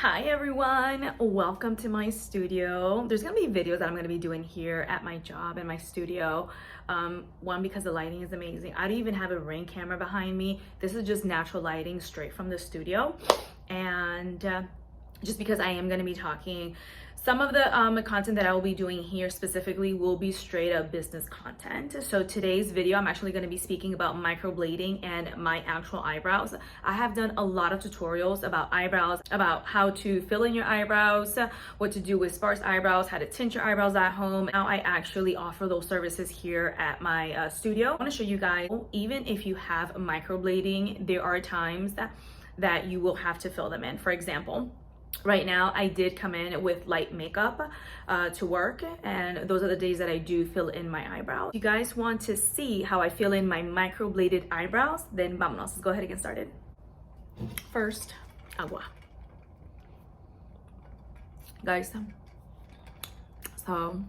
Hi everyone, welcome to my studio. There's gonna be videos that I'm gonna be doing here at my job in my studio. One, because the lighting is amazing. I don't even have a ring camera behind me. This is just natural lighting straight from the studio. And just because I am gonna be talking, some of the content that I will be doing here specifically will be straight up business content. So today's video, I'm actually going to be speaking about microblading and my actual eyebrows. I have done a lot of tutorials about eyebrows, about how to fill in your eyebrows, what to do with sparse eyebrows, how to tint your eyebrows at home. Now I actually offer those services here at my studio. I want to show you guys, even if you have microblading, there are times that you will have to fill them in. For example, right now I did come in with light makeup to work, and those are the days that I do fill in my eyebrows. If you guys want to see how I fill in my microbladed eyebrows, then vámonos, let's go ahead and get started. First, agua. Guys, so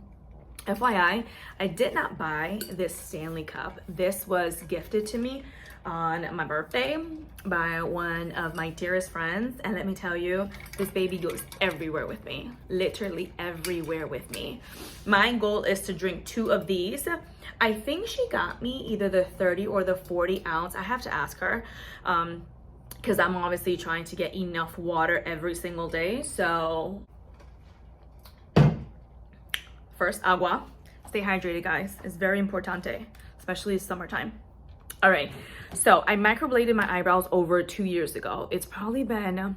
FYI, I did not buy this Stanley cup. This was gifted to me on my birthday by one of my dearest friends, and let me tell you, this baby goes everywhere with me, literally everywhere with me. My goal is to drink 2 of these. I think she got me either the 30 or the 40 ounce. I have to ask her because I'm obviously trying to get enough water every single day. So first, agua. Stay hydrated, guys. It's very importante, especially summertime. All right, so I microbladed my eyebrows over 2 years ago. It's probably been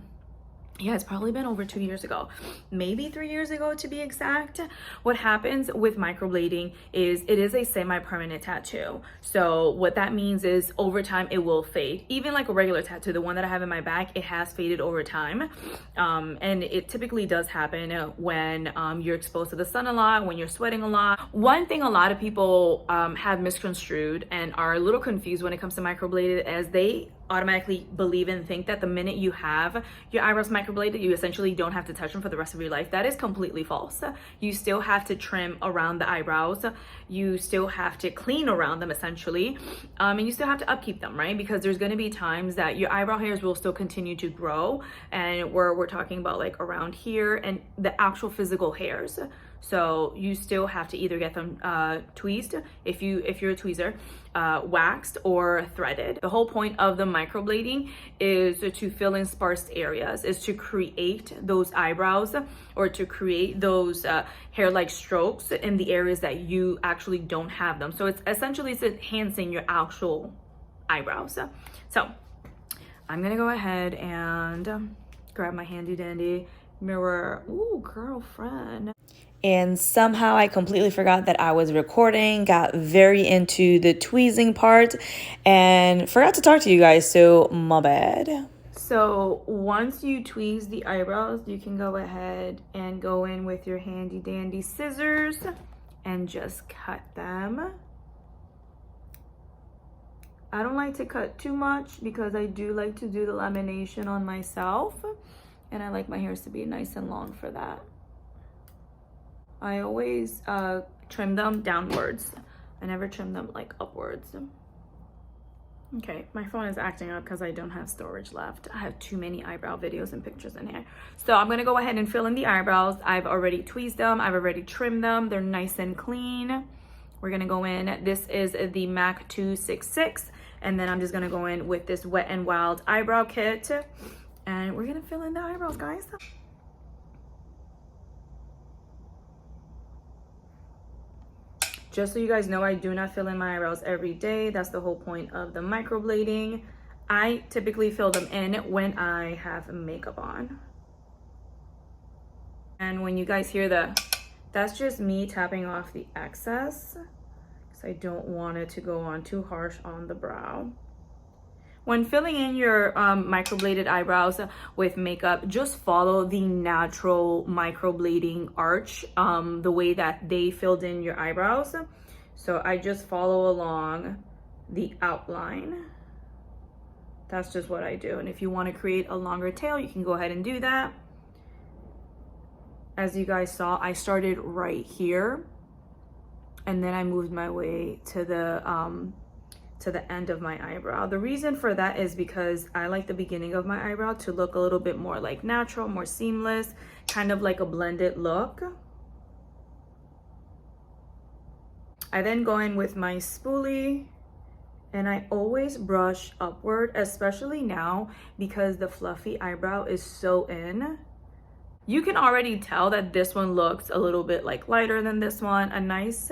over 2 years ago, maybe 3 years ago to be exact. What happens with microblading is it is a semi-permanent tattoo. So what that means is over time it will fade. Even like a regular tattoo, the one that I have in my back, it has faded over time. And it typically does happen when you're exposed to the sun a lot, when you're sweating a lot. One thing a lot of people have misconstrued and are a little confused when it comes to microbladed, as they automatically believe and think that the minute you have your eyebrows microbladed, you essentially don't have to touch them for the rest of your life. That is completely false. You still have to trim around the eyebrows. You still have to clean around them essentially. And you still have to upkeep them, right? Because there's going to be times that your eyebrow hairs will still continue to grow, and we're talking about like around here and the actual physical hairs. So you still have to either get them tweezed if you're a tweezer, waxed, or threaded. The whole point of the microblading is to fill in sparse areas, is to create those eyebrows or to create those hair-like strokes in the areas that you actually don't have them. So it's essentially enhancing your actual eyebrows. So I'm gonna go ahead and grab my handy dandy mirror. Ooh, girlfriend. And somehow I completely forgot that I was recording, got very into the tweezing part, and forgot to talk to you guys, so my bad. So once you tweeze the eyebrows, you can go ahead and go in with your handy dandy scissors and just cut them. I don't like to cut too much because I do like to do the lamination on myself, and I like my hairs to be nice and long for that. I always trim them downwards. I never trim them like upwards. Okay, my phone is acting up because I don't have storage left. I have too many eyebrow videos and pictures in here. So I'm gonna go ahead and fill in the eyebrows. I've already tweezed them. I've already trimmed them. They're nice and clean. We're gonna go in. This is the MAC 266. And then I'm just gonna go in with this Wet n Wild eyebrow kit. And we're gonna fill in the eyebrows, guys. Just so you guys know, I do not fill in my eyebrows every day. That's the whole point of the microblading. I typically fill them in when I have makeup on. And when you guys hear that's just me tapping off the excess, because I don't want it to go on too harsh on the brow. When filling in your microbladed eyebrows with makeup, just follow the natural microblading arch, the way that they filled in your eyebrows. So I just follow along the outline. That's just what I do. And if you want to create a longer tail, you can go ahead and do that. As you guys saw, I started right here, and then I moved my way to to the end of my eyebrow. The reason for that is because I like the beginning of my eyebrow to look a little bit more like natural, more seamless, kind of like a blended look. I then go in with my spoolie, and I always brush upward, especially now because the fluffy eyebrow is so in. You can already tell that this one looks a little bit like lighter than this one. A nice,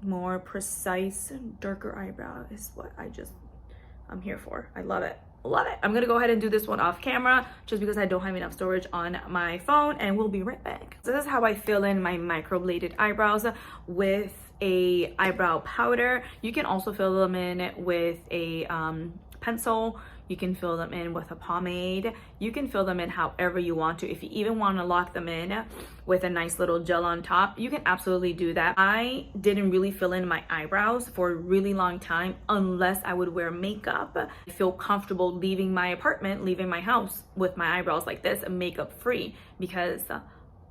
more precise, darker eyebrow is what I'm here for. I love it. Love it. I'm gonna go ahead and do this one off camera just because I don't have enough storage on my phone, and we'll be right back. So this is how I fill in my microbladed eyebrows with a eyebrow powder. You can also fill them in with a pencil. You can fill them in with a pomade. You can fill them in however you want to. If you even want to lock them in with a nice little gel on top, you can absolutely do that. I didn't really fill in my eyebrows for a really long time unless I would wear makeup. I feel comfortable leaving my apartment, leaving my house with my eyebrows like this, makeup free, because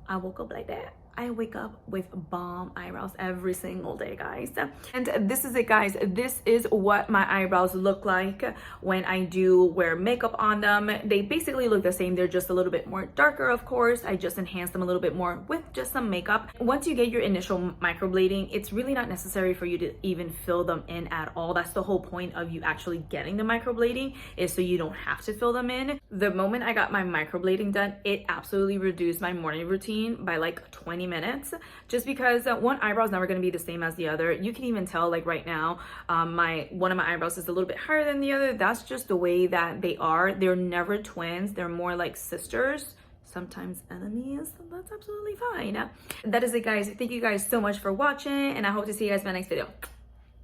I woke up like that. I wake up with bomb eyebrows every single day, guys. And this is it, guys. This is what my eyebrows look like when I do wear makeup on them. They basically look the same. They're just a little bit more darker, of course. I just enhance them a little bit more with just some makeup. Once you get your initial microblading, it's really not necessary for you to even fill them in at all. That's the whole point of you actually getting the microblading, is so you don't have to fill them in. The moment I got my microblading done, it absolutely reduced my morning routine by like 20 minutes, just because one eyebrow is never going to be the same as the other. You can even tell, like right now, one of my eyebrows is a little bit higher than the other. That's just the way that they are. They're never twins. They're more like sisters, sometimes enemies. That's absolutely fine. That is it, guys. Thank you guys so much for watching, and I hope to see you guys in my next video.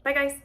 Bye, guys.